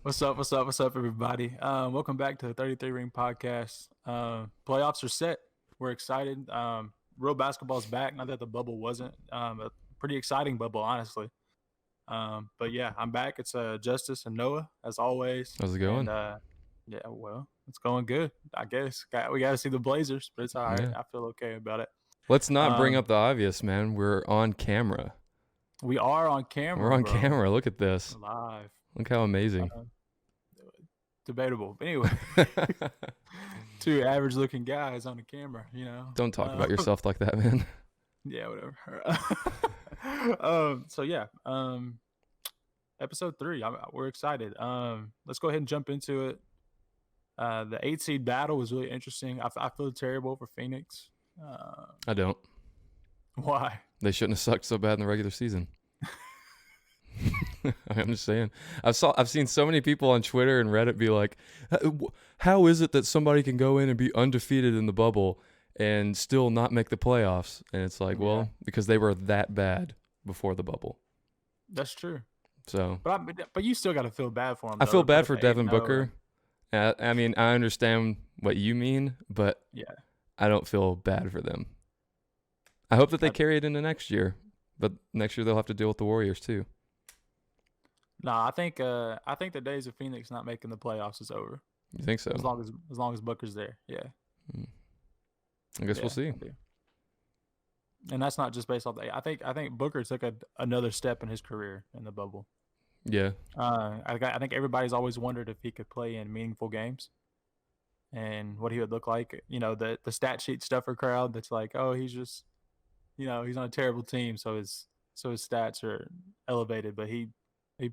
What's up? What's up? What's up, everybody? Welcome back to the 33ring podcast. Playoffs are set. We're excited. Real basketball's back. Not that the bubble wasn't. A pretty exciting bubble, honestly. But yeah, I'm back. It's Justice and Noah as always. How's it And going? yeah, well, it's going good. I guess we got to see the Blazers, but it's all right. Yeah. I feel okay about it. Let's not bring Um, up the obvious, man. We're on camera. we are on We're camera, on bro. camera. Look at this. Live. Look how amazing. Debatable. But anyway. Two average looking guys on the camera, Don't talk about yourself like that, man. Yeah, whatever. So yeah, episode 3. We're excited. Let's go ahead and jump into it. The 8 seed battle was really interesting. I feel terrible for Phoenix. I don't. Why? They shouldn't have sucked so bad in the regular season. I'm just saying. I've seen so many people on Twitter and Reddit be like, "How is it that somebody can go in and be undefeated in the bubble and still not make the playoffs?" And it's like, well, because they were that bad before the bubble. That's true. So, but you still got to feel bad for them. I feel bad for Devin Booker. I mean, I understand what you mean, but yeah, I don't feel bad for them. I hope that they carry it into next year, but next year they'll have to deal with the Warriors too. No, I think the days of Phoenix not making the playoffs is over. You think so? As long as Booker's there, yeah. I guess we'll see. And that's not just based off the. I think Booker took another step in his career in the bubble. Yeah. I think everybody's always wondered if he could play in meaningful games, and what he would look like. The stat sheet stuffer crowd that's like, oh, he's just, he's on a terrible team, so his stats are elevated, but he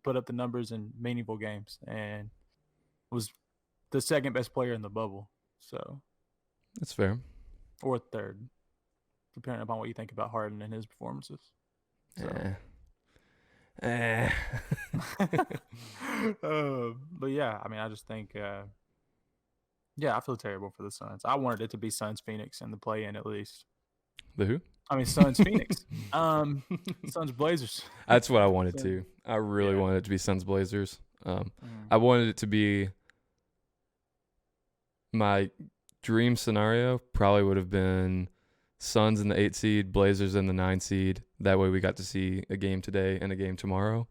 put up the numbers in meaningful games and was the second best player in the bubble. So that's fair. Or third, depending upon what you think about Harden and his performances. So. But yeah, I mean, I just think, I feel terrible for the Suns. I wanted it to be Suns Phoenix in the play-in at least. The who? I mean, Suns Phoenix. Suns Blazers. That's what I wanted to. I really wanted it to be Suns Blazers. I wanted it to be my dream scenario. Probably would have been Suns in the 8 seed, Blazers in the 9 seed. That way we got to see a game today and a game tomorrow.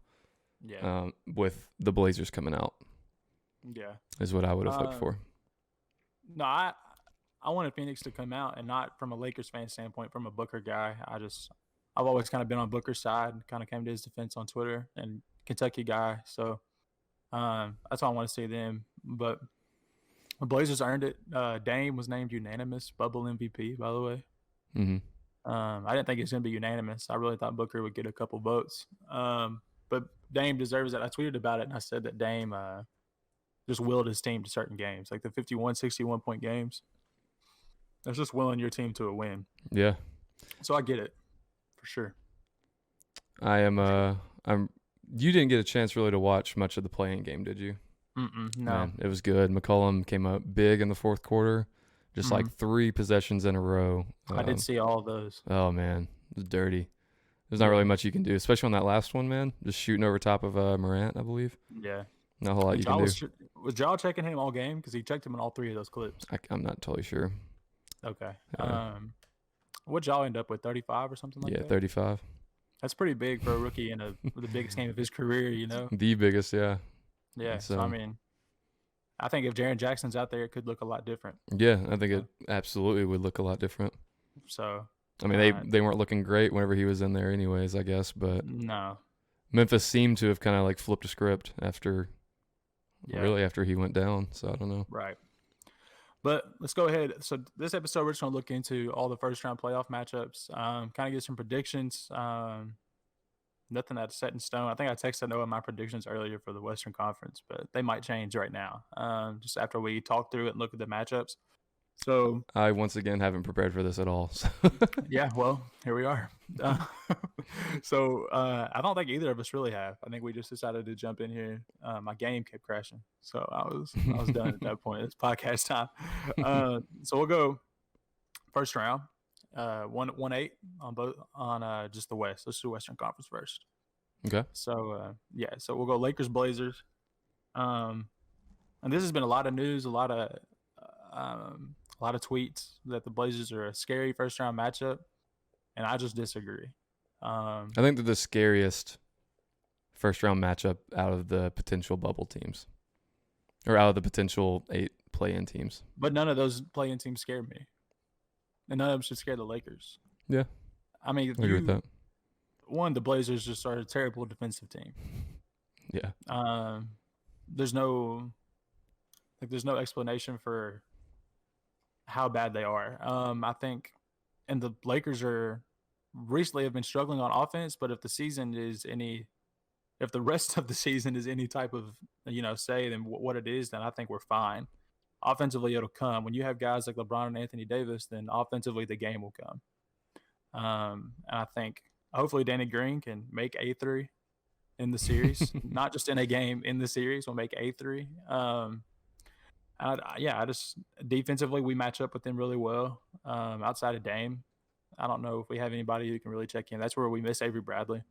Yeah. With the Blazers coming out. Yeah. Is what I would have hoped for. No, I wanted Phoenix to come out, and not from a Lakers fan standpoint, from a Booker guy. I've always kind of been on Booker's side, kind of came to his defense on Twitter, and Kentucky guy. So that's why I want to see them. But the Blazers earned it. Dame was named unanimous bubble MVP, by the way. Mm-hmm. I didn't think it was going to be unanimous. I really thought Booker would get a couple votes. But Dame deserves it. I tweeted about it, and I said that Dame just willed his team to certain games, like the 51, 61-point games. That's just willing your team to a win. Yeah. So I get it, for sure. You didn't get a chance really to watch much of the play-in game, did you? No. Man, it was good. McCollum came up big in the fourth quarter, just like 3 possessions in a row. I did see all of those. Oh, man. It was dirty. There's not really much you can do, especially on that last one, man. Just shooting over top of Morant, I believe. Yeah. Not a whole lot you can do. Was Ja checking him all game? Because he checked him in all 3 of those clips. I'm not totally sure. Okay. What'd Ja end up with, 35 or something like that? Yeah, 35. That's pretty big for a rookie in the biggest game of his career, The biggest, yeah. Yeah, so I mean, I think if Jaren Jackson's out there, it could look a lot different. Yeah, I think it absolutely would look a lot different. So, I mean, they weren't looking great whenever he was in there anyways, I guess, but no. Memphis seemed to have kind of like flipped a script after he went down, so I don't know. Right. But let's go ahead. So this episode, we're just going to look into all the first-round playoff matchups, kind of get some predictions. Nothing that's set in stone. I think I texted Noah my predictions earlier for the Western Conference, but they might change right now, just after we talk through it and look at the matchups. So I once again haven't prepared for this at all. So. Yeah, well, here we are. So I don't think either of us really have. I think we just decided to jump in here. My game kept crashing, so I was done at that point. It's podcast time. So we'll go first round. 1-8 on both on just the West. Let's do Western Conference first. Okay. So so we'll go Lakers Blazers. Um, and this has been a lot of news, a lot of tweets that the Blazers are a scary first round matchup, and I just disagree. Um, I think they're the scariest first round matchup out of the potential bubble teams, or out of the potential 8 play-in teams. but none of those playing teams scared me, and none of them should scare the Lakers. Yeah, I mean, I agree with that. the Blazers just are a terrible defensive team. Yeah. Um, there's no there's no explanation for how bad they are. I think, and the Lakers are recently have been struggling on offense. But if the rest of the season is any type of say then what it is, then I think we're fine. Offensively, it'll come when you have guys like LeBron and Anthony Davis. Then offensively, the game will come. And I think hopefully Danny Green can make A3 in the series, not just in a game in the series. Will make A3. I just defensively we match up with them really well. Outside of Dame, I don't know if we have anybody who can really check in. That's where we miss Avery Bradley,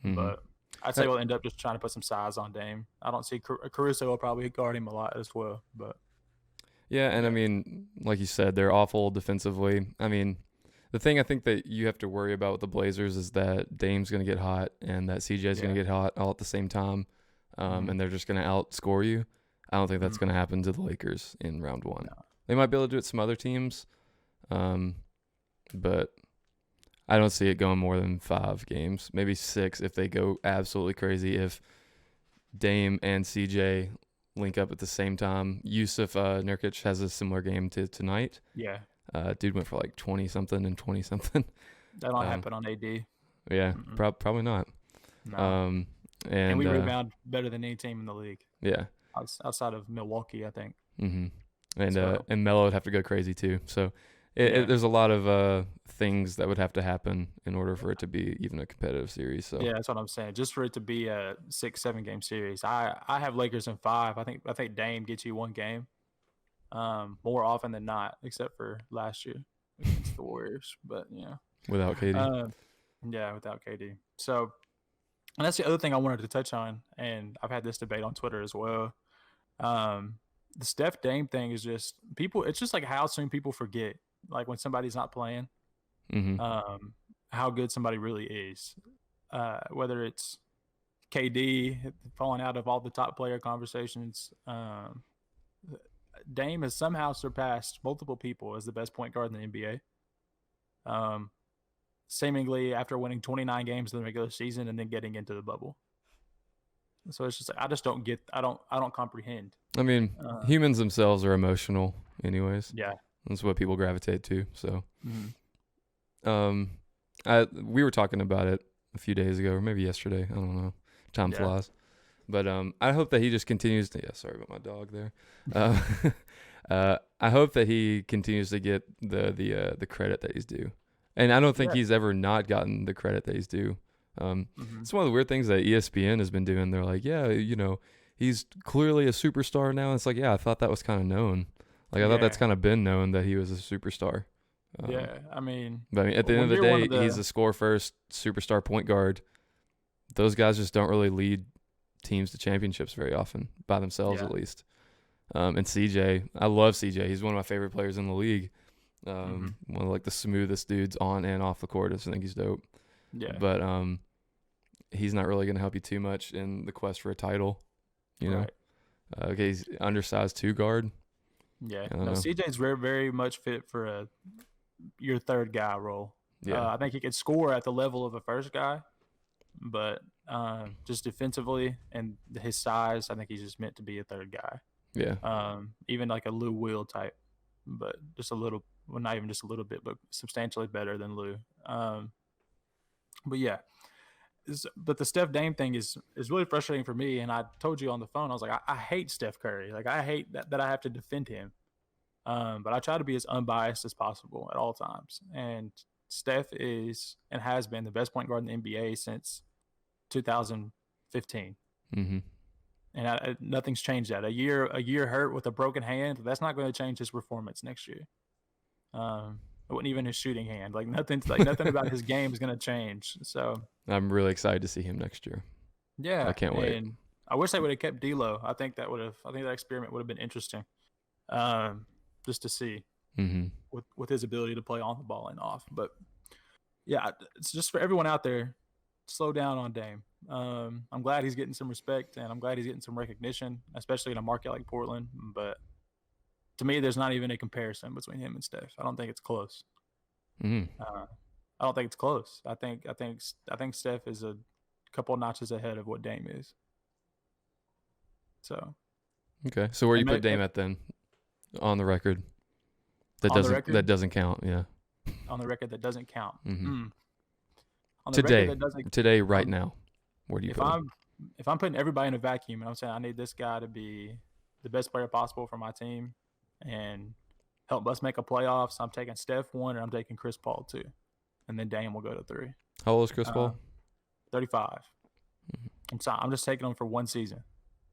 Mm-hmm. but I'd say we'll end up just trying to put some size on Dame. I don't see Caruso will probably guard him a lot as well, but Yeah, and I mean, like you said, they're awful defensively. I mean, the thing I think that you have to worry about with the Blazers is that Dame's going to get hot and that CJ's going to get hot all at the same time, and they're just going to outscore you. I don't think that's going to happen to the Lakers in round 1. No. They might be able to do it some other teams, but I don't see it going more than 5 games, maybe 6 if they go absolutely crazy. If Dame and CJ link up at the same time. Yusuf Nurkic has a similar game to tonight. Yeah. Dude went for like 20-something and 20-something. That don't happen on AD. Yeah, probably not. No. And we rebound better than any team in the league. Yeah. Outside of Milwaukee, I think. Mm-hmm. And Melo would have to go crazy too. So there's a lot of things that would have to happen in order for it to be even a competitive series. So yeah, that's what I'm saying. Just for it to be a 6-7 game series, I have Lakers in 5. I think Dame gets you 1 game, more often than not, except for last year against the Warriors. But without KD, without KD. So, and that's the other thing I wanted to touch on, and I've had this debate on Twitter as well. The Steph Dame thing is just people. It's just like how soon people forget, like when somebody's not playing, how good somebody really is. Whether it's KD falling out of all the top player conversations, Dame has somehow surpassed multiple people as the best point guard in the NBA. Seemingly after winning 29 games in the regular season and then getting into the bubble. So it's just like I don't comprehend. I mean, humans themselves are emotional anyways. Yeah. That's what people gravitate to. So we were talking about it a few days ago or maybe yesterday. I don't know. Time flies. But I hope that he just continues to sorry about my dog there. I hope that he continues to get the credit that he's due. And I don't think he's ever not gotten the credit that he's due. It's one of the weird things that ESPN has been doing. They're like, he's clearly a superstar now. It's like, I thought that was kind of known. Like, I thought that's kind of been known that he was a superstar. But at the end of the day, he's a score-first superstar point guard. Those guys just don't really lead teams to championships very often, by themselves at least. And CJ, I love CJ. He's one of my favorite players in the league. One of like the smoothest dudes on and off the court. I just think he's dope. Yeah. But he's not really going to help you too much in the quest for a title. Right. Okay, he's undersized 2 guard. Yeah. CJ's very, very much fit for your third guy role. Yeah. I think he could score at the level of a first guy, but just defensively and his size, I think he's just meant to be a third guy. Yeah. Even like a Lou Will type, but just a little. Well, not even just a little bit, but substantially better than Lou. But yeah, but the Steph Dame thing is really frustrating for me. And I told you on the phone, I was like, I hate Steph Curry. Like I hate that I have to defend him. But I try to be as unbiased as possible at all times. And Steph is and has been the best point guard in the NBA since 2015. And nothing's changed that. A year hurt with a broken hand, that's not going to change his performance next year. It wasn't even his shooting hand. Nothing about his game is going to change. So I'm really excited to see him next year. Yeah, I can't wait. I wish they would have kept D'Lo. I think that experiment would have been interesting, just to see Mm-hmm. with his ability to play on the ball and off. But yeah, it's just for everyone out there, slow down on Dame. I'm glad he's getting some respect, and I'm glad he's getting some recognition, especially in a market like Portland. But to me, there's not even a comparison between him and Steph. I don't think it's close. Mm-hmm. I don't think it's close. I think Steph is a couple notches ahead of what Dame is. So Okay. So where you and put Dame at then? On the record. on the record, That doesn't count. Yeah. on the record that doesn't count. Mm-hmm. On the record that Today, doesn't right now, where do you if put him? I'm putting everybody in a vacuum and I'm saying I need this guy to be the best player possible for my team and help us make a playoffs, I'm taking Steph 1 and I'm taking Chris Paul 2, and then Dame will go to 3. How old is Chris Paul? 35. I'm just taking him for one season.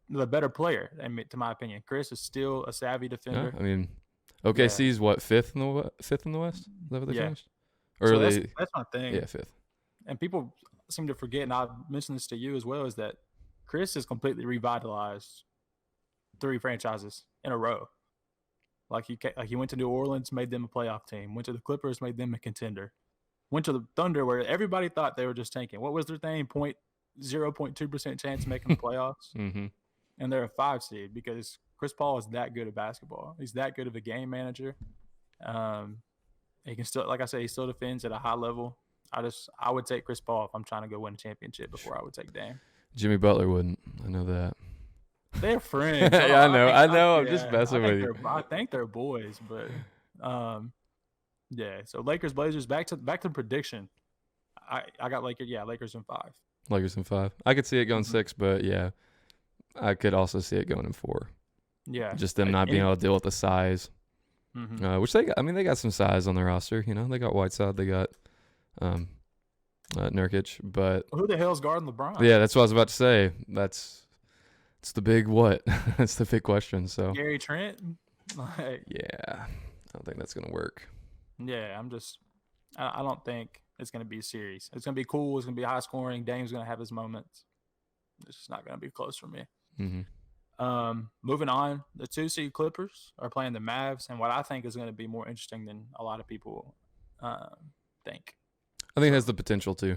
The better player, to my opinion. Chris is still a savvy defender. I mean, OKC's what, fifth in the West? Is that what they finished? Or so that's my thing. Yeah, fifth. And people seem to forget, and I've mentioned this to you as well, is that Chris has completely revitalized 3 franchises in a row. Like he went to New Orleans, made them a playoff team. Went to the Clippers, made them a contender. Went to the Thunder, where everybody thought they were just tanking. What was their thing? 0.2% chance of making the playoffs. Mm-hmm. And they're a 5 seed because Chris Paul is that good at basketball. He's that good of a game manager. He can still, like I said, he still defends at a high level. I would take Chris Paul if I'm trying to go win a championship before I would take Dame. Jimmy Butler wouldn't. I know that. They're friends. Yeah, I know. I'm just messing with you. I think they're boys, but yeah. So Lakers, Blazers. Back to prediction. I got Lakers. Yeah, Lakers in 5. Lakers in 5. I could see it going 6, but yeah, I could also see it going in 4. Yeah, just them not being able to deal with the size. Mm-hmm. Which they got. I mean, they got some size on their roster. You know, they got Whiteside, they got Nurkic, but who the hell's guarding LeBron? Yeah, that's what I was about to say. It's the big what? That's the big question. So Gary Trent. Yeah, I don't think that's gonna work. Yeah, I don't think it's gonna be a series. It's gonna be cool. It's gonna be high scoring. Dame's gonna have his moments. It's just not gonna be close for me. Mm-hmm. Moving on, the 2 seed Clippers are playing the Mavs, and what I think is going to be more interesting than a lot of people think. I think it has the potential to.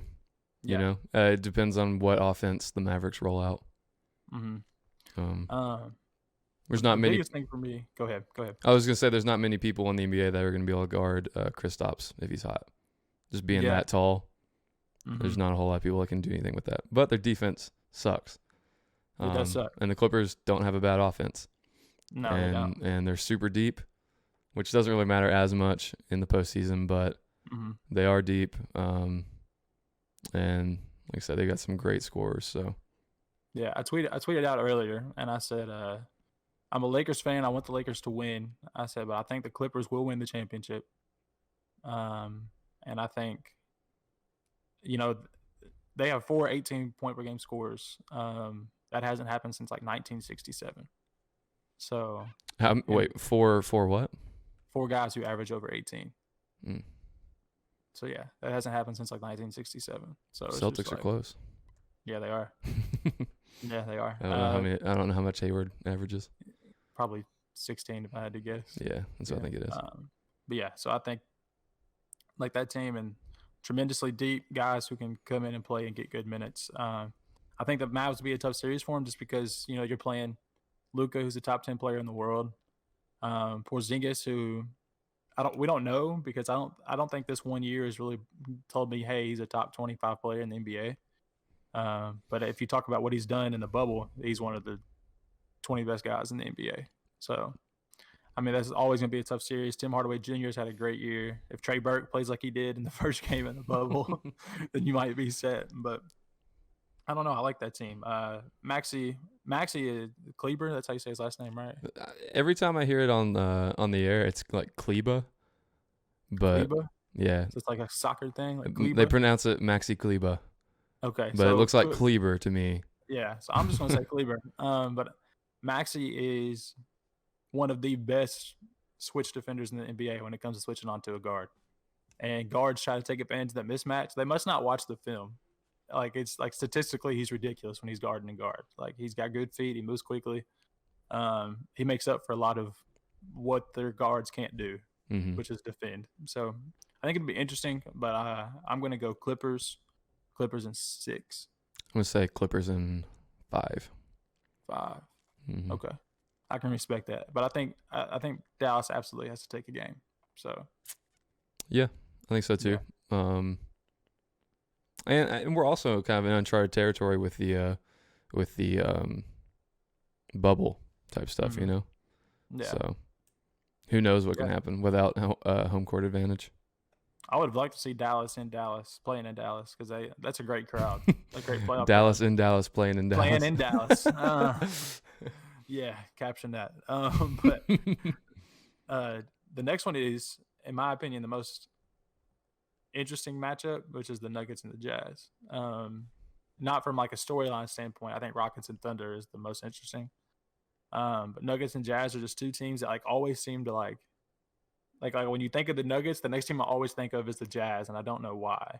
Yeah. You know, it depends on what offense the Mavericks roll out. Mm-hmm. There's not many. The biggest thing for me. Go ahead. I was gonna say there's not many people in the NBA that are gonna be able to guard Kristaps if he's hot. Just being that tall, there's not a whole lot of people that can do anything with that. But their defense sucks. It does suck. And the Clippers don't have a bad offense. No, they don't. And they're super deep, which doesn't really matter as much in the postseason, but they are deep. And like I said, they got some great scorers. So yeah, I tweeted out earlier, and I said, I'm a Lakers fan. I want the Lakers to win. I said, but I think the Clippers will win the championship. And I think, they have 4 18-point per game scores. That hasn't happened since like 1967. So wait, four what? 4 guys who average over 18. So yeah, that hasn't happened since like 1967. So Celtics are close. Yeah, they are. Yeah, they are. I don't know how much Hayward averages. Probably 16 if I had to guess. Yeah, that's what I think it is. But yeah, so I think like that team and tremendously deep guys who can come in and play and get good minutes. I think the Mavs will be a tough series for him just because, you're playing Luka, who's a top 10 player in the world. Porzingis, who we don't know because I don't think this 1 year has really told me, hey, he's a top 25 player in the NBA. But if you talk about what he's done in the bubble, he's one of the 20 best guys in the NBA. So, I mean, that's always going to be a tough series. Tim Hardaway Jr. has had a great year. If Trey Burke plays like he did in the first game in the bubble, then you might be set. But I don't know. I like that team. Maxi Kleber. That's how you say his last name, right? Every time I hear it on the air, it's like Kleba. But Kleba? Yeah, so it's like a soccer thing. Like Kleba? They pronounce it Maxi Kleba. Okay, but it looks like Kleber to me. Yeah, so I'm just gonna say Kleber. But Maxi is one of the best switch defenders in the NBA when it comes to switching onto a guard. And guards try to take advantage of that mismatch. They must not watch the film like it's like statistically he's ridiculous when he's guarding and guard. Like he's got good feet, he moves quickly. He makes up for a lot of what their guards can't do, Mm-hmm. which is defend. So I think it'd be interesting, but I'm going to go Clippers. Clippers in 6, I'm gonna say Clippers in 5. 5. Mm-hmm. Okay, I can respect that, but I think Dallas absolutely has to take a game. So Yeah, I think so too. yeah, Um, and we're also kind of in uncharted territory with the bubble type stuff, you mm-hmm. know. Yeah, So who knows what can yeah. happen without home court advantage. I would have liked to see Dallas in Dallas playing in Dallas because that's a great crowd, a great playoff crowd Dallas in Dallas playing in playing Dallas. in Dallas. Yeah, caption that. But the next one is, in my opinion, the most interesting matchup, which is the Nuggets and the Jazz. Not from like a storyline standpoint. I think Rockets and Thunder is the most interesting. But Nuggets and Jazz are just two teams that like always seem to like when you think of the Nuggets, the next team I always think of is the Jazz, and I don't know why.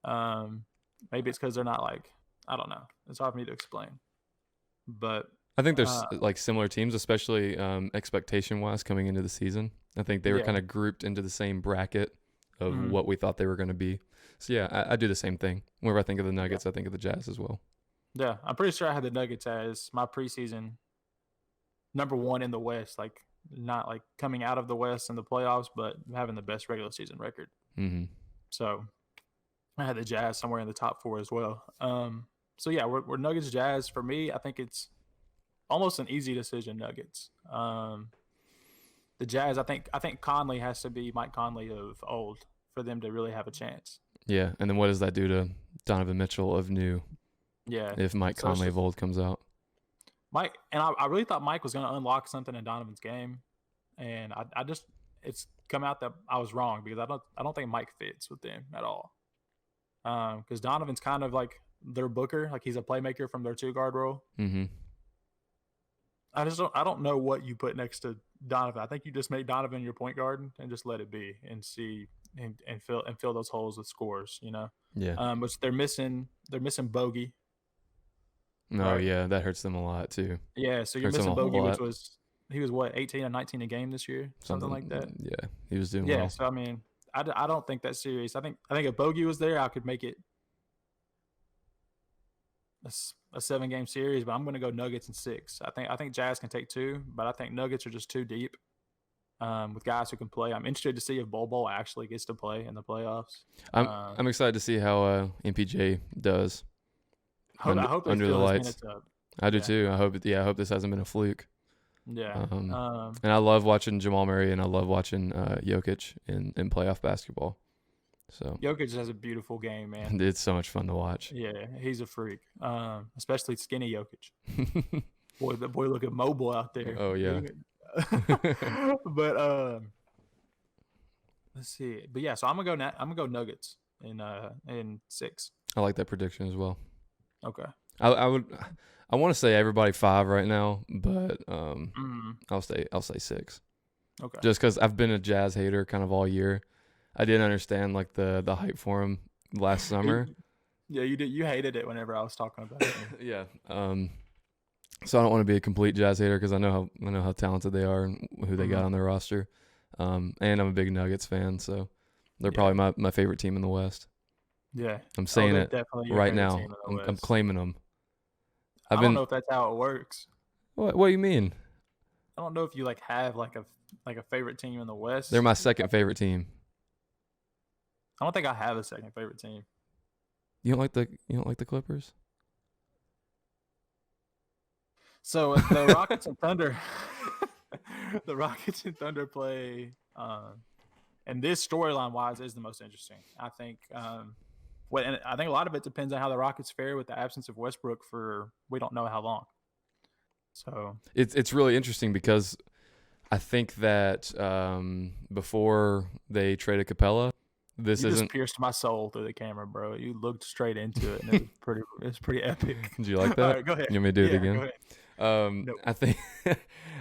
Um, Maybe it's because they're not like, I don't know. It's hard for me to explain. But I think there's uh, like similar teams, especially expectation wise coming into the season. I think they were yeah, kind of grouped into the same bracket of mm, what we thought they were going to be. So yeah, I do the same thing. Whenever I think of the yeah, Nuggets, I think of the Jazz as well. yeah. I'm pretty sure I had the Nuggets as my preseason number one in the West. Like not like coming out of the West in the playoffs, but having the best regular season record. Mm-hmm. So I had the Jazz somewhere in the top 4 as well. So yeah, we're Nuggets Jazz. For me, I think it's almost an easy decision. Nuggets. The Jazz, I think Conley has to be Mike Conley of old for them to really have a chance. Yeah, and then what does that do to Donovan Mitchell of new Yeah. if Mike So it's Conley just of old comes out? Mike, and I really thought Mike was going to unlock something in Donovan's game, and I just it's come out that I was wrong because I don't think Mike fits with them at all. Because Donovan's kind of like their booker, like he's a playmaker from their 2 guard role. Mm-hmm. I don't know what you put next to Donovan. I think you just make Donovan your point guard and just let it be and see and fill those holes with scores. Yeah. Which they're missing Bogey, Oh right? yeah, that hurts them a lot too. Yeah, so you're Hurts them missing a whole Bogey, which lot. was he was what 18 or 19 a game this year, something like that. Yeah, he was doing Yeah, well. so I mean, I don't think that's serious. I think if Bogey was there, I could make it a 7-game series, but I'm going to go Nuggets in 6. I think Jazz can take 2, but I think Nuggets are just too deep with guys who can play. I'm interested to see if Bol actually gets to play in the playoffs. I'm excited to see how MPJ does I hope they under the fill his lights. minutes up. I do Yeah, too. I hope this hasn't been a fluke. yeah. And I love watching Jamal Murray and I love watching Jokic in playoff basketball. So Jokic has a beautiful game, man. it's so much fun to watch. Yeah, he's a freak. Especially skinny Jokic. Boy, the boy looking mobile out there. Oh yeah. But let's see. But yeah, so I'm gonna go Nuggets in 6. I like that prediction as well. Okay. I want to say everybody 5 right now, but I'll say 6. Okay. Just because I've been a Jazz hater kind of all year. I didn't understand like the hype for him last summer. Yeah, you did. You hated it whenever I was talking about it. Yeah. So I don't want to be a complete Jazz hater because I know how talented they are and who they got on their roster. And I'm a big Nuggets fan, so they're probably my favorite team in the West. Yeah. I'm saying it right now. I'm claiming them. I don't know if that's how it works. What do you mean? I don't know if you like have like a favorite team in the West. They're my second favorite team. I don't think I have a second favorite team. You don't like the Clippers? So the Rockets and Thunder, the Rockets and Thunder play, and this storyline wise is the most interesting. I think. And I think a lot of it depends on how the Rockets fare with the absence of Westbrook for we don't know how long. So it's really interesting because I think that before they traded Capella, this you isn't just pierced my soul through the camera, bro. You looked straight into it, and it was pretty epic. Did you like that? All right, go ahead. You want me to do it again? Go ahead. Nope.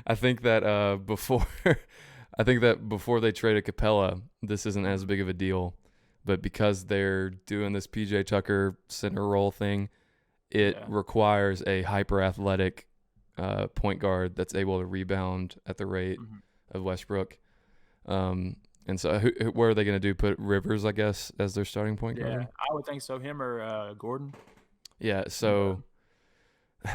I think that before I think that before they traded Capella, this isn't as big of a deal. but because they're doing this PJ Tucker center role thing, it Yeah. requires a hyper athletic point guard that's able to rebound at the rate Hmm. of Westbrook. And so, where are they going to do? Put Rivers, I guess, as their starting point Yeah, guard? I would think so. Him or Gordon. Yeah. But So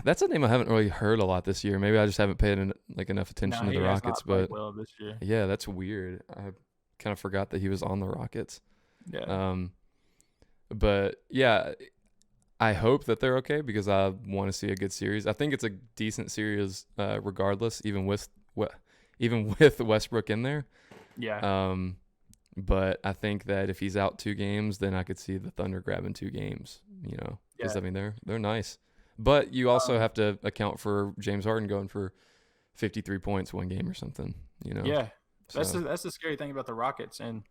that's a name I haven't really heard a lot this year. Maybe I just haven't paid enough no, attention to he the has Rockets. not played But well this year. yeah, that's weird. I kind of forgot that he was on the Rockets. Yeah. Um, but yeah, I hope that they're okay because I want to see a good series. I think it's a decent series, regardless, even with Westbrook in there. Yeah. Um, but I think that if he's out 2 games, then I could see the Thunder grabbing 2 games. Because Yeah. I mean they're nice, but you also Um, have to account for James Harden going for 53 points 1 game or something. yeah. That's So the scary thing about the Rockets. And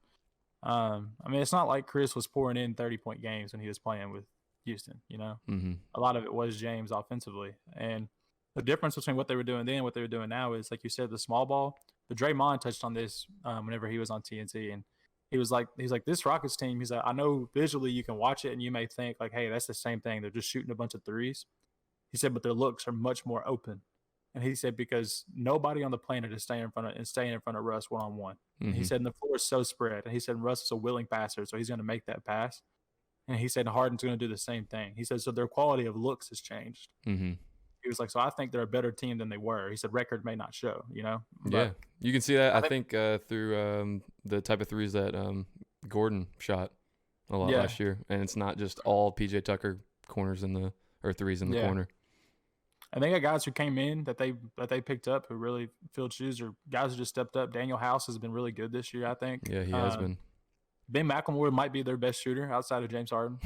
I mean, it's not like Chris was pouring in 30-point games when he was playing with Houston. hmm A lot of it was James offensively. And the difference between what they were doing then and what they were doing now is, like you said, the small ball. But Draymond touched on this whenever he was on TNT, and he's like, this Rockets team. He's like, I know visually you can watch it and you may think like, hey, that's the same thing. They're just shooting a bunch of threes. He said, but their looks are much more open. And he said because nobody on the planet is staying in front of Russ one on one. And he hmm said, and the floor is so spread. And he said Russ is a willing passer, so he's going to make that pass. And he said Harden's going to do the same thing. He said so their quality of looks has changed. hmm He was like, so I think they're a better team than they were. He said record may not show. Yeah, But you can see that. I I think think through the type of threes that Gordon shot a lot yeah, last year, and it's not just all PJ Tucker corners or threes in the yeah. corner. And they got guys who came in that they picked up who really filled shoes, or guys who just stepped up. Daniel House has been really good this year, I think. Yeah, he has been. Ben McLemore might be their best shooter outside of James Harden.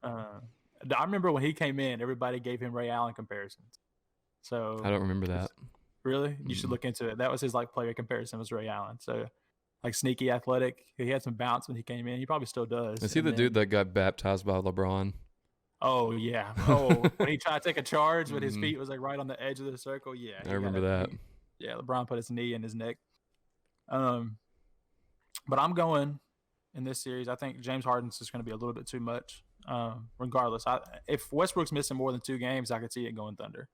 I remember when he came in, everybody gave him Ray Allen comparisons. I So don't remember that. really, you should Mm. look into it. That was his like player comparison was Ray Allen. So like sneaky athletic. He had some bounce when he came in. He probably still does. Is he And the dude then that got baptized by LeBron? oh yeah. Oh, when he tried to take a charge, but his hmm feet was like right on the edge of the circle. Yeah, I remember that. yeah, LeBron put his knee in his neck. Um, but I'm going in this series. I think James Harden's just going to be a little bit too much. Regardless, if Westbrook's missing more than 2 games, I could see it going Thunder.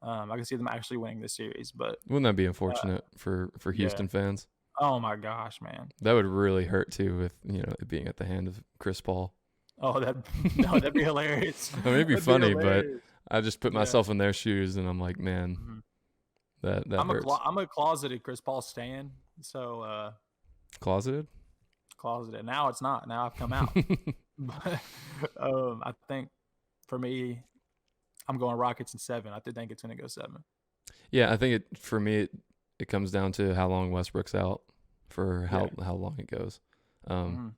I could see them actually winning this series. But Wouldn't that be uh, unfortunate for yeah. Houston fans? Oh my gosh, man. That would really hurt too, with it being at the hand of Chris Paul. Oh, that'd be hilarious. I mean, it'd be That'd funny, but hilarious. I just put Yeah. myself in their shoes, and I'm like, man, Mhm. that hurts. I'm a closeted Chris Paul stan. So Closeted. closeted. Now it's not. Now I've come out. But I think for me, I'm going Rockets in 7. I think it's going to go 7. Yeah, I think for me it comes down to how long Westbrook's out, for Yeah. how long it goes. Um, Mhm.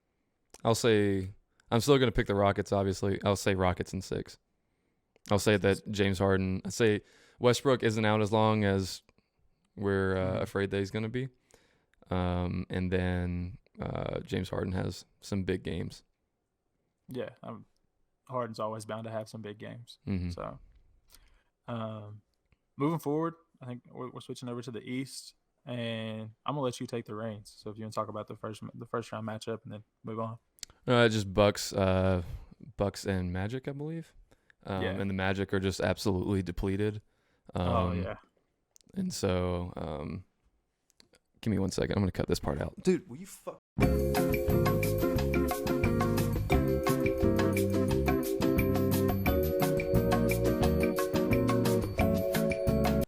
I'll say I'm still going to pick the Rockets. Obviously, I'll say Rockets in 6. I'll say that James Harden. I say Westbrook isn't out as long as we're Mhm. afraid that he's going to be, and then James Harden has some big games. Yeah. Harden's always bound to have some big games. hmm So moving forward, I think we're switching over to the East, and I'm gonna let you take the reins. So if you want to talk about the first round matchup, and then move on. Just Bucks and Magic, I believe. Yeah. And the Magic are just absolutely depleted. Oh yeah. And so, give me 1 second. I'm gonna cut this part out, dude. Will you fuck?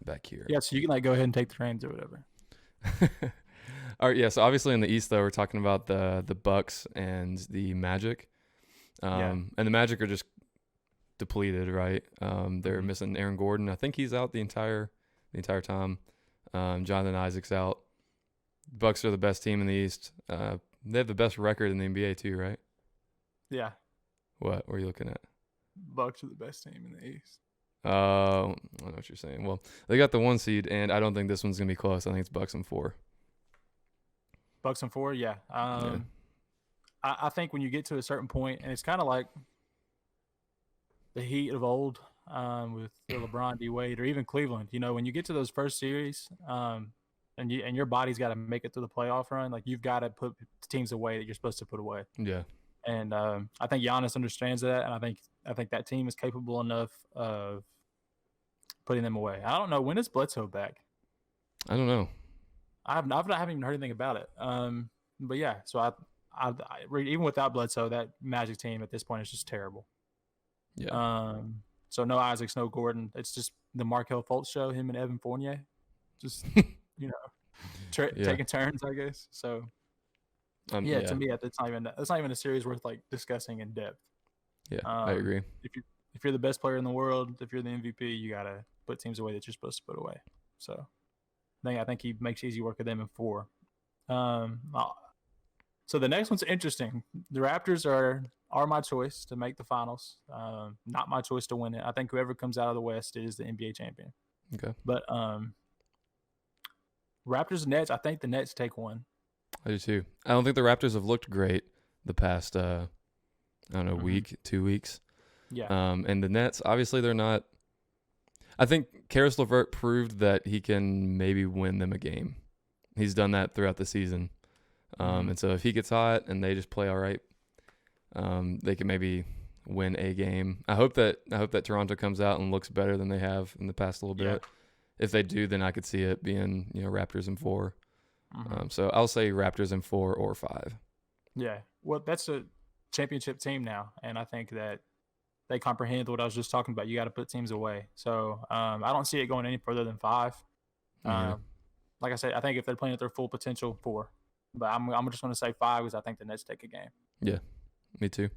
Back here. Yeah. So you can like go ahead and take the reins or whatever. All right. Yeah. So obviously in the East, though, we're talking about the Bucks and the Magic. Yeah. And the Magic are just depleted, right? They're Mhm. missing Aaron Gordon. I think he's out the entire time. Jonathan Isaac's out. Bucks are the best team in the East. They have the best record in the NBA too, right? Yeah. What are you looking at? Bucks are the best team in the East. I know what you're saying. Well, they got the 1 seed, and I don't think this one's gonna be close. I think it's Bucks and 4. Bucks and 4. Yeah. Yeah. I think when you get to a certain point, and it's kind of like the Heat of old, with the LeBron, D Wade, or even Cleveland. When you get to those first series, and your body's got to make it through the playoff run. Like you've got to put teams away that you're supposed to put away. Yeah. And I think Giannis understands that, and I think that team is capable enough of putting them away. I don't know, when is Bledsoe back? I don't know. I haven't even heard anything about it. But yeah, so even without Bledsoe, that Magic team at this point is just terrible. Yeah. So no Isaacs, no Gordon. It's just the Markelle Fultz show. Him and Evan Fournier, just Yeah. taking turns, I guess. So yeah, Yeah. to me, it's not even a series worth like discussing in depth. Yeah. I agree. If you're the best player in the world, if you're the MVP, you gotta put teams away that you're supposed to put away. So I think he makes easy work of them in 4. So the next one's interesting. The Raptors are my choice to make the finals. Not my choice to win it. I think whoever comes out of the West is the NBA champion. Okay. But Raptors and Nets, I think the Nets take one. I do too. I don't think the Raptors have looked great the past I don't know, week, 2 weeks. Yeah. And the Nets, obviously they're not. I think Karis LeVert proved that he can maybe win them a game. He's done that throughout the season. And so if he gets hot and they just play all right, they can maybe win a game. I hope that Toronto comes out and looks better than they have in the past little bit. If they do, then I could see it being, Raptors in 4. So I'll say Raptors in 4 or 5. Yeah. Well, that's a championship team now, and I think that they comprehend what I was just talking about. You got to put teams away. So I don't see it going any further than 5. Like I said, I think if they're playing at their full potential, 4. But I'm just going to say 5 because I think the Nets take a game. Yeah, me too.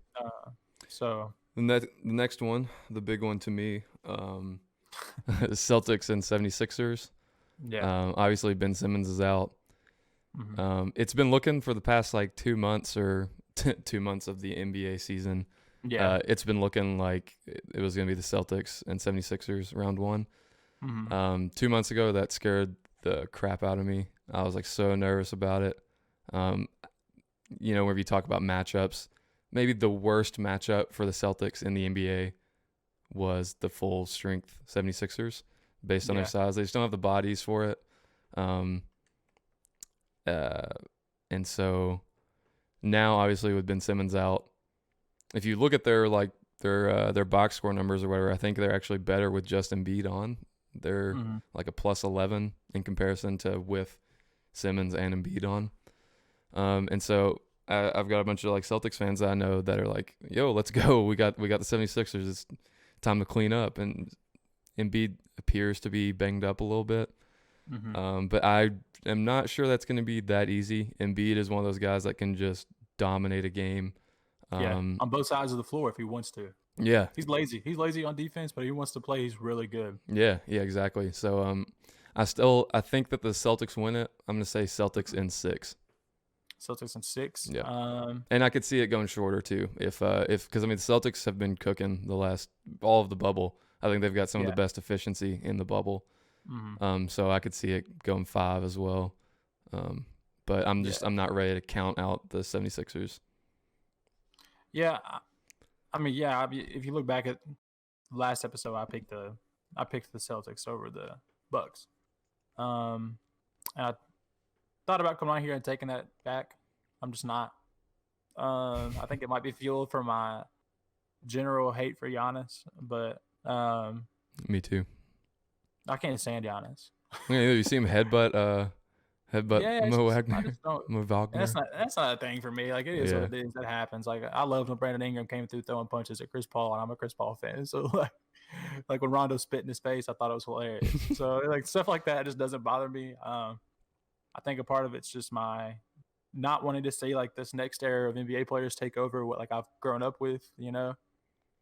So the next one, the big one to me, Celtics and 76ers. Yeah. Obviously Ben Simmons is out. It's been looking for the past like 2 months or 2 months of the NBA season. Yeah. It's been looking like it was going to be the Celtics and 76ers round 1. 2 months ago, that scared the crap out of me. I was like so nervous about it. Whenever you talk about matchups, maybe the worst matchup for the Celtics in the NBA was the full strength 76ers based on their size. They just don't have the bodies for it. And so now obviously with Ben Simmons out, if you look at their box score numbers or whatever, I think they're actually better with just Embiid on. They're like a plus 11 in comparison to with Simmons and Embiid on. And so I've got a bunch of like Celtics fans that I know that are like, yo, let's go. We got the 76ers. It's time to clean up. And Embiid appears to be banged up a little bit. But I am not sure that's going to be that easy. Embiid is one of those guys that can just dominate a game. On both sides of the floor if he wants to. Yeah. He's lazy. He's lazy on defense, but he wants to play. He's really good. Yeah, exactly. So I think that the Celtics win it. I'm going to say Celtics in 6. Celtics in 6. Yeah. And I could see it going shorter too because the Celtics have been cooking all of the bubble. I think they've got some of the best efficiency in the bubble. So I could see it going 5 as well. But I'm not ready to count out the 76ers. Yeah. If you look back at last episode, I picked the Celtics over the Bucks. And I thought about coming on here and taking that back. I'm just not. I think it might be fueled for my general hate for Giannis, but me too. I can't stand Giannis. Yeah, you see him headbutt Mo Wagner. Mo Wagner. That's not a thing for me. Like it is what it is. That happens. Like I loved when Brandon Ingram came through throwing punches at Chris Paul, and I'm a Chris Paul fan. So like when Rondo spit in his face, I thought it was hilarious. So like stuff like that just doesn't bother me. I think a part of it's just my not wanting to see like this next era of NBA players take over what like I've grown up with,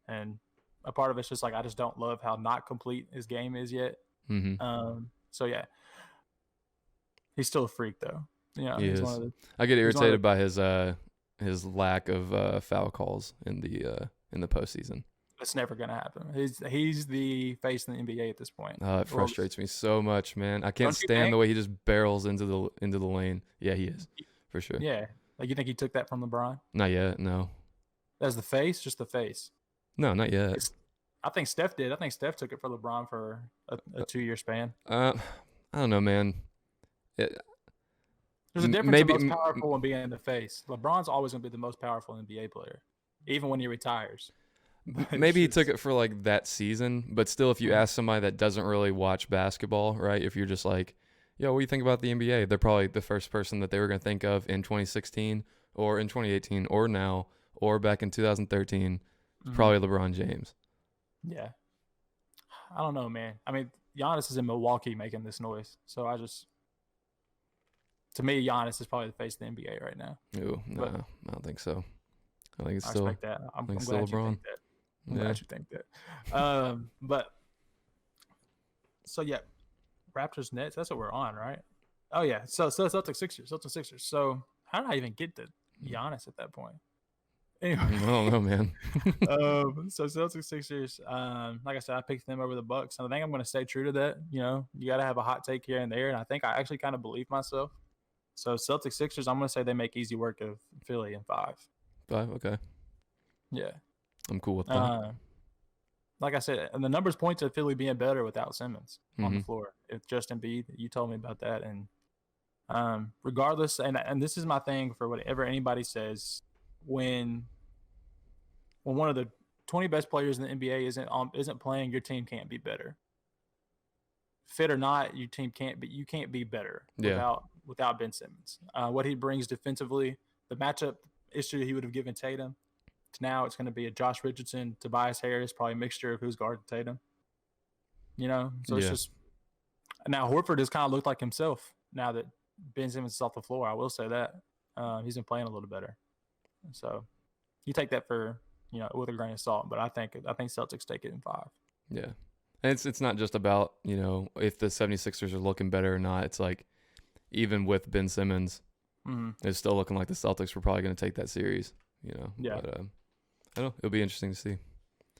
and a part of it's just like I just don't love how not complete his game is yet. So yeah. He's still a freak, though. Yeah, he is. I get irritated by his lack of foul calls in the postseason. It's never gonna happen. He's the face in the NBA at this point. It frustrates me so much, man. I can't stand the way he just barrels into the lane. Yeah, he is for sure. Yeah, like you think he took that from LeBron? Not yet. No. As the face, just the face. No, not yet. I think Steph did. I think Steph took it for LeBron for a 2-year span. I don't know, man. It, There's a difference in maybe most powerful and being in the face. LeBron's always going to be the most powerful NBA player, even when he retires. But it's maybe he took just, it for like that season, but still, if you ask somebody that doesn't really watch basketball, right? If you're just like, yo, what do you think about the NBA? They're probably the first person that they were going to think of in 2016 or in 2018 or now or back in 2013. It's mhm. probably LeBron James. Yeah. I don't know, man. I mean, Giannis is in Milwaukee making this noise. So to me, Giannis is probably the face of the NBA right now. Ooh, no, But I don't think so. I think it's I still, respect that. I think I'm it's still glad you LeBron. think that. I'm Yeah. glad you think that. But so yeah, Raptors Nets. That's what we're on, right? Oh yeah. So Celtics Sixers. Celtics Sixers. So how did I even get to Giannis at that point? Anyway, I don't know, man. so Celtics Sixers. Like I said, I picked them over the Bucks, and I think I'm going to stay true to that. You know, you got to have a hot take here and there, and I think I actually kind of believe myself. So Celtics Sixers. I'm going to say they make easy work of Philly in 5. 5, okay. Yeah. I'm cool with that. Like I said, and the numbers point to Philly being better without Simmons on the Mhm. floor. If Justin Embiid, you told me about that, and regardless, and this is my thing for whatever anybody says, when one of the 20 best players in the NBA isn't playing, your team can't be better. Fit or not, your team can't be. You can't be better Yeah. without Ben Simmons. What he brings defensively, the matchup issue he would have given Tatum. Now it's going to be a Josh Richardson, Tobias Harris, probably a mixture of who's guarding Tatum. You know, so it's Yeah. just now Horford has kind of looked like himself now that Ben Simmons is off the floor. I will say that he's been playing a little better. So you take that for with a grain of salt, but I think Celtics take it in 5. Yeah. And it's not just about, if the 76ers are looking better or not. It's like even with Ben Simmons, it's still looking like the Celtics were probably going to take that series, Yeah. But I don't know. It'll be interesting to see.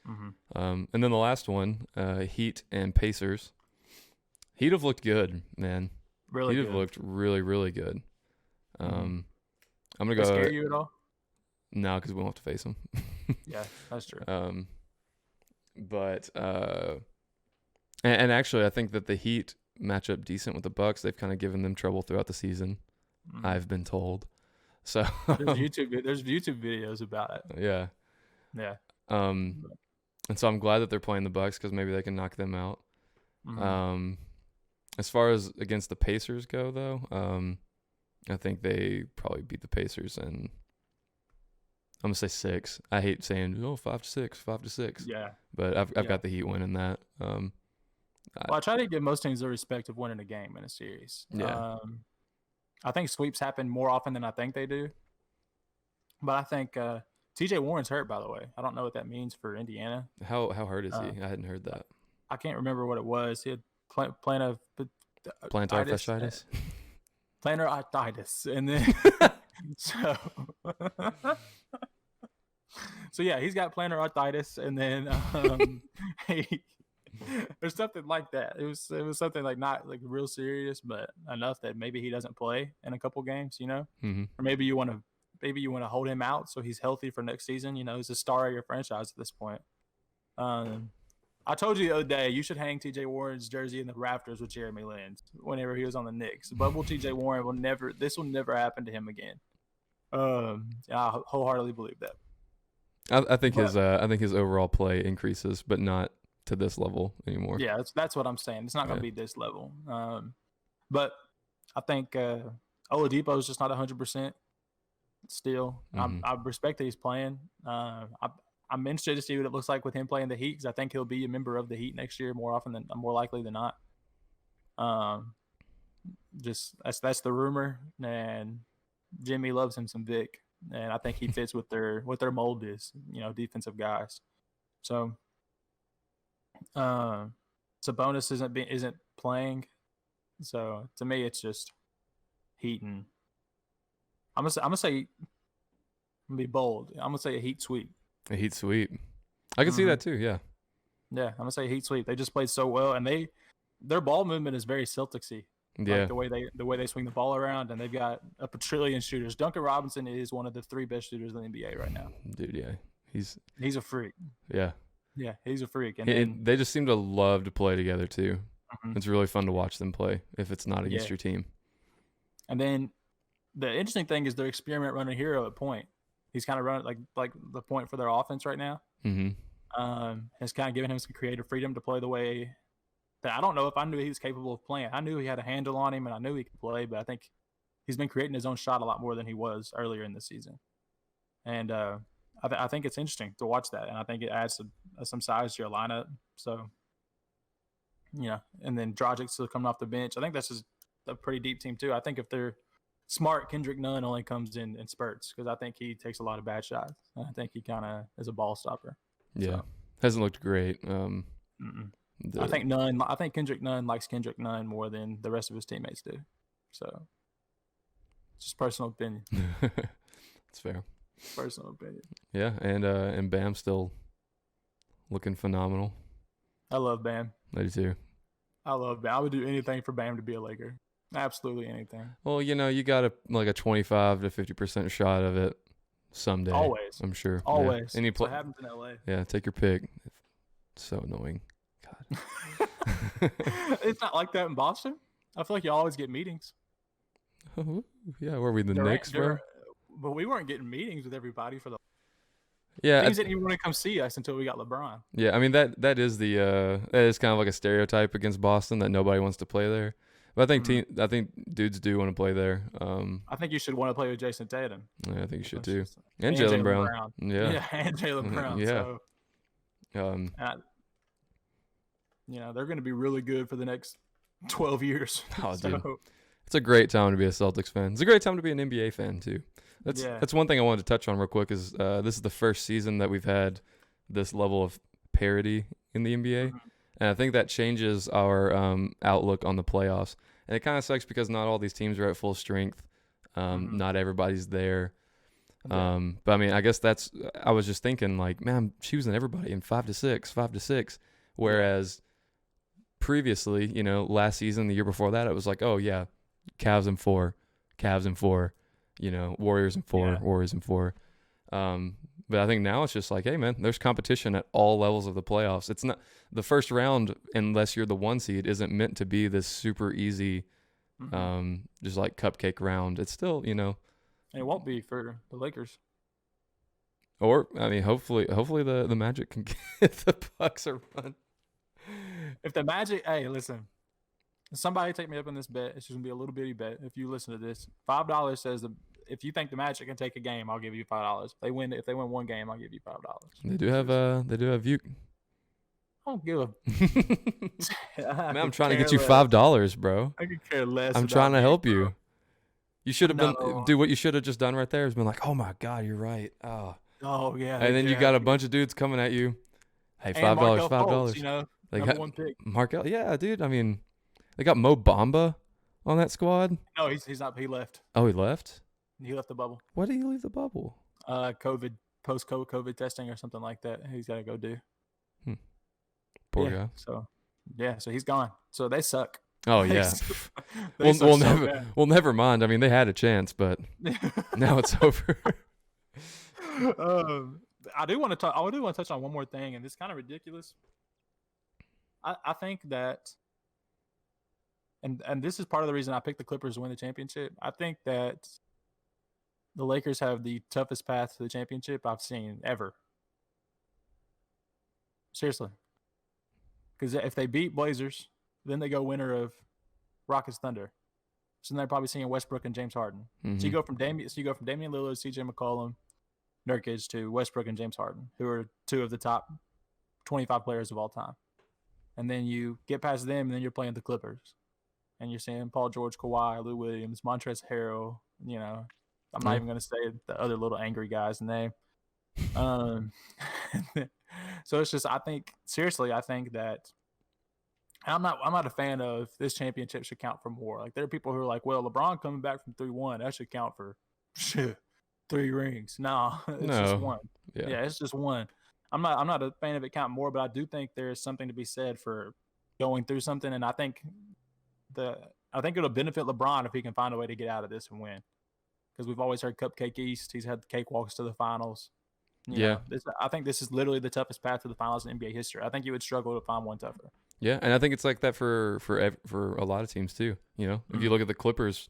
Mm-hmm. And then the last one, Heat and Pacers. Heat have looked good, man. Really Heat good. have looked really, really good. I'm going to They go. scare you at all? No, because we won't have to face them. Yeah, that's true. But and actually, I think that the Heat match up decent with the Bucks. They've kind of given them trouble throughout the season. I've been told. So there's YouTube videos about it. Yeah. Yeah. And so I'm glad that they're playing the Bucks because maybe they can knock them out. Mm-hmm. As far as against the Pacers go, though, I think they probably beat the Pacers, and I'm gonna say 6. I hate saying 5-6. Yeah. But I've got the Heat winning that. Well, I try to give most teams the respect of winning a game in a series. Yeah. I think sweeps happen more often than I think they do. But I think TJ Warren's hurt, by the way. I don't know what that means for Indiana. How hurt is he? I hadn't heard that. I can't remember what it was. He had plantar fasciitis. Plantar arthritis, and then so yeah, he's got plantar arthritis, and then there's something like that. It was something like not like real serious, but enough that maybe he doesn't play in a couple games, Mm-hmm. or maybe you want to hold him out so he's healthy for next season. He's the star of your franchise at this point. I told you the other day you should hang TJ Warren's jersey in the rafters with Jeremy Lin whenever he was on the Knicks. Bubble TJ Warren will never happen to him again. I wholeheartedly believe that. I think his overall play increases, but not to this level anymore. Yeah, that's what I'm saying. It's not going to be this level. But I think Oladipo is just not 100% still. Mm-hmm. I respect that he's playing. I'm interested to see what it looks like with him playing the Heat because I think he'll be a member of the Heat next year more likely than not. Just that's the rumor, and Jimmy loves him some Vic, and I think he fits what their mold is. Defensive guys. So, Sabonis isn't playing, so to me it's just Heat and I'm gonna say I'm gonna be bold. I'm gonna say a Heat sweep. A Heat sweep. I can see that too. Yeah. Yeah, I'm gonna say Heat sweep. They just played so well, and their ball movement is very Celticsy. Yeah. Like the way they swing the ball around, and they've got a quadrillion shooters. Duncan Robinson is one of the 3 best shooters in the NBA right now. Dude, yeah, he's a freak. Yeah. Yeah, he's a freak. And they just seem to love to play together too. Mm-hmm. It's really fun to watch them play if it's not against your team. And then the interesting thing is their experiment running hero at point. He's kind of running like the point for their offense right now. Mm-hmm. Has kind of given him some creative freedom to play the way that I don't know if I knew he was capable of playing. I knew he had a handle on him and I knew he could play, but I think he's been creating his own shot a lot more than he was earlier in the season. And I think it's interesting to watch that, and I think it adds some size to your lineup. So, and then Dragic's still coming off the bench. I think that's just a pretty deep team too. I think if they're smart, Kendrick Nunn only comes in spurts because I think he takes a lot of bad shots. And I think he kind of is a ball stopper. Yeah, so. Hasn't looked great. I think Kendrick Nunn likes Kendrick Nunn more than the rest of his teammates do. So, just personal opinion. That's fair. Personal opinion. Yeah, and Bam still looking phenomenal. I love Bam. I do too. I love Bam. I would do anything for Bam to be a Laker. Absolutely anything. Well, you got a 25 to 50% shot of it someday. Always. I'm sure. Always. Yeah. And what happens in LA. Yeah, take your pick. It's so annoying. God. It's not like that in Boston. I feel like you always get meetings. Oh, yeah, were we the Knicks, bro? But we weren't getting meetings with everybody for the teams didn't even want to come see us until we got LeBron. Yeah, I mean that is kind of like a stereotype against Boston that nobody wants to play there. But I think dudes do want to play there. I think you should want to play with Jason Tatum. Yeah, I think you should too. And Jaylen Brown. Yeah, and Jaylen Brown. Yeah. So, they're going to be really good for the next 12 years. Oh, dude. It's a great time to be a Celtics fan. It's a great time to be an NBA fan too. That's one thing I wanted to touch on real quick is this is the first season that we've had this level of parity in the NBA. Mm-hmm. And I think that changes our outlook on the playoffs. And it kind of sucks because not all these teams are at full strength. Not everybody's there. But I mean, I guess I was just thinking like, man, I'm choosing everybody in 5 to 6. Whereas previously, last season, the year before that, it was like, oh yeah, Cavs in 4, Warriors in 4, Warriors in 4. But I think now it's just like, hey man, there's competition at all levels of the playoffs. It's not the first round, unless you're the 1 seed, isn't meant to be this super easy, just like cupcake round. It's still, And it won't be for the Lakers. Or I mean, hopefully the Magic can get the Bucks a run. If the Magic, hey, listen, somebody take me up on this bet. It's just gonna be a little bitty bet. If you listen to this, $5 says if you think the Magic can take a game, I'll give you $5. If they win 1 game, I'll give you $5. They do have Vuk. I don't give a. Man, I'm trying to get you $5, bro. I could care less. I'm trying to help you. You should have been, No. dude. What you should have just done right there is been like, oh my god, you're right. Oh yeah. And then you got a bunch of dudes coming at you. Hey, $5, $5. They got 1 pick. Markel, yeah, dude. I mean, they got Mo Bamba on that squad. No, he's not. He left. Oh, he left. He left the bubble. Why did he leave the bubble? Post-COVID testing or something like that. He's got to go do. Poor guy. So he's gone. So they suck. Oh yeah. Never mind. I mean, they had a chance, but now it's over. I do want to touch on one more thing, and it's kind of ridiculous. I think that, and this is part of the reason I picked the Clippers to win the championship. I think that the Lakers have the toughest path to the championship I've seen ever. Seriously. Because if they beat Blazers, then they go winner of Rockets Thunder. So then they're probably seeing Westbrook and James Harden. Mm-hmm. So you go from Damian Lillard, CJ McCollum, Nurkic to Westbrook and James Harden, who are 2 of the top 25 players of all time. And then you get past them, and then you're playing the Clippers. And you're seeing Paul George, Kawhi, Lou Williams, Montrezl Harrell. I'm not even going to say the other little angry guy's name. So it's just, I think that I'm not a fan of this championship should count for more. Like, there are people who are like, well, LeBron coming back from 3-1, that should count for 3 rings. No, it's just 1. Yeah, it's just 1. I'm not a fan of it counting more, but I do think there is something to be said for going through something, and I think it'll benefit LeBron if he can find a way to get out of this and win. Because we've always heard Cupcake East. He's had the cakewalks to the finals. I think this is literally the toughest path to the finals in NBA history. I think you would struggle to find one tougher. Yeah, and I think it's like that for a lot of teams too. If you look at the Clippers,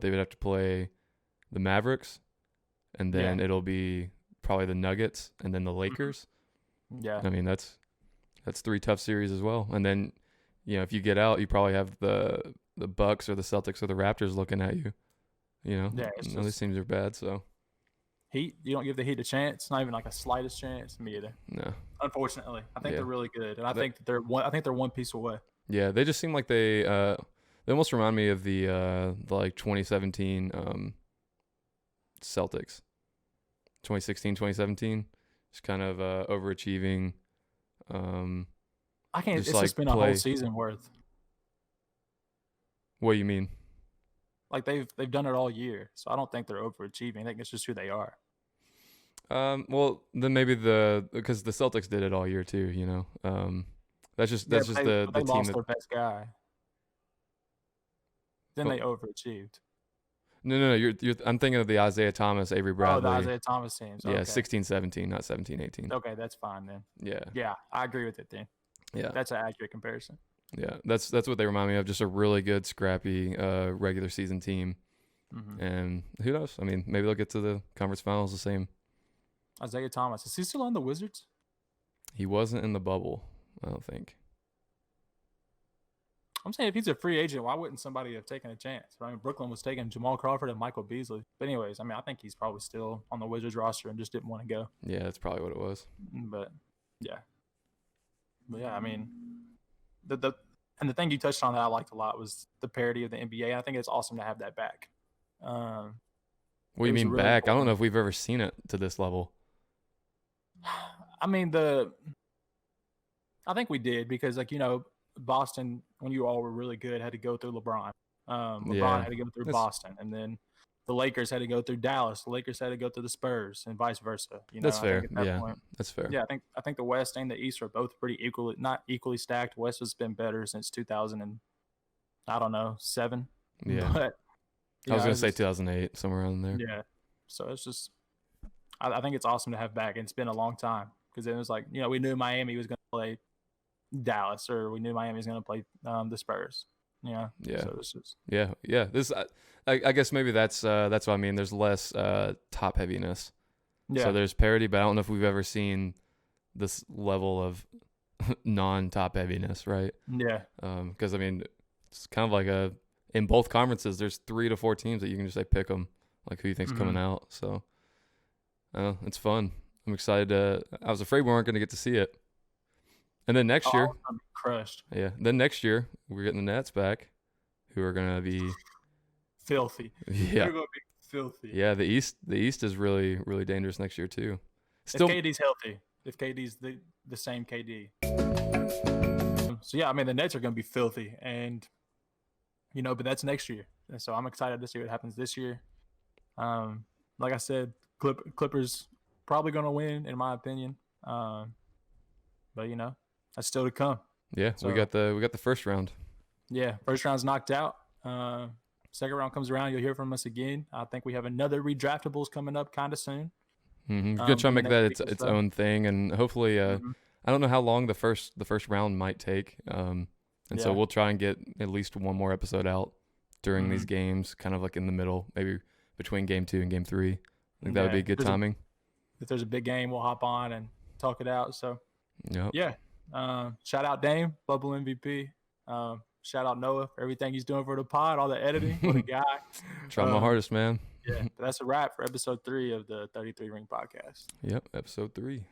they would have to play the Mavericks, and then it'll be probably the Nuggets, and then the Lakers. Yeah. I mean, that's 3 tough series as well. And then, if you get out, you probably have the Bucks or the Celtics or the Raptors looking at you. Yeah, none of these teams are bad, so. Heat, you don't give the Heat a chance, not even like a slightest chance. Me either. No. Unfortunately, I think they're really good, and I think they're one piece away. Yeah, they just seem like they almost remind me of the like 2017 Celtics. 2016, 2017, just kind of overachieving. I can't. It's like just been a whole season worth. What do you mean? Like they've done it all year, so I don't think they're overachieving. I think it's just who they are. Well, then maybe because the Celtics did it all year too. That's just the they team lost their best guy. Then they overachieved. No. I'm thinking of the Isaiah Thomas, Avery Bradley. Oh, the Isaiah Thomas teams. Okay. Yeah, 16-17, not 17-18. Okay, that's fine then. Yeah. Yeah, I agree with it then. Yeah. That's an accurate comparison. Yeah, that's what they remind me of. Just a really good, scrappy regular season team. Mm-hmm. And who knows? I mean, maybe they'll get to the conference finals the same. Isaiah Thomas, is he still on the Wizards? He wasn't in the bubble, I don't think. I'm saying if he's a free agent, why wouldn't somebody have taken a chance? I mean, Brooklyn was taking Jamal Crawford and Michael Beasley. But anyways, I mean, I think he's probably still on the Wizards roster and just didn't want to go. Yeah, that's probably what it was. But yeah, I mean, the thing you touched on that I liked a lot was the parody of the NBA. I think it's awesome to have that back. What do you mean really back? Cool. I don't know if we've ever seen it to this level. I mean, I think we did because, like, Boston, when you all were really good, had to go through LeBron. LeBron had to go through Boston, and then the Lakers had to go through Dallas. The Lakers had to go through the Spurs, and vice versa. That's fair. That's fair. Yeah, I think the West and the East are both pretty not equally stacked. West has been better since 2007. Yeah, but I was gonna say 2008, somewhere around there. Yeah, so it's just I think it's awesome to have back, and it's been a long time because it was like we knew Miami was going to play Dallas, or we knew Miami was going to play the Spurs. Yeah. So it's just yeah. This I guess maybe that's what I mean. There's less top heaviness. Yeah. So there's parity, but I don't know if we've ever seen this level of non-top heaviness, right? Yeah. Because I mean, it's kind of like in both conferences, there's 3 to 4 teams that you can just pick them, like who you think's coming out. So it's fun. I'm excited I was afraid we weren't going to get to see it. And then next year, I'm crushed. Yeah. Then next year, we're getting the Nets back, who are going to be filthy. Yeah. They're going to be filthy. Yeah. The East is really, really dangerous next year too. Still, if KD's healthy, if KD's the same KD. So yeah, I mean the Nets are going to be filthy, and but that's next year. And so I'm excited to see what happens this year. Like I said, Clippers probably going to win in my opinion. But that's still to come. Yeah, so we got the first round. Yeah, first round's knocked out. Second round comes around, you'll hear from us again. I think we have another redraftables coming up kind of soon. Mm-hmm. We're gonna try to make that its own thing, and hopefully, I don't know how long the first round might take. So we'll try and get at least one more episode out during these games, kind of like in the middle, maybe between game 2 and game 3. I think that would be good timing. If there's a big game, we'll hop on and talk it out. So yeah. Shout out Dame, Bubble MVP. Shout out Noah for everything he's doing for the pod, all the editing. What a guy. Trying my hardest, man. Yeah, but that's a wrap for episode 3 of the 33 Ring podcast. Yep, episode 3.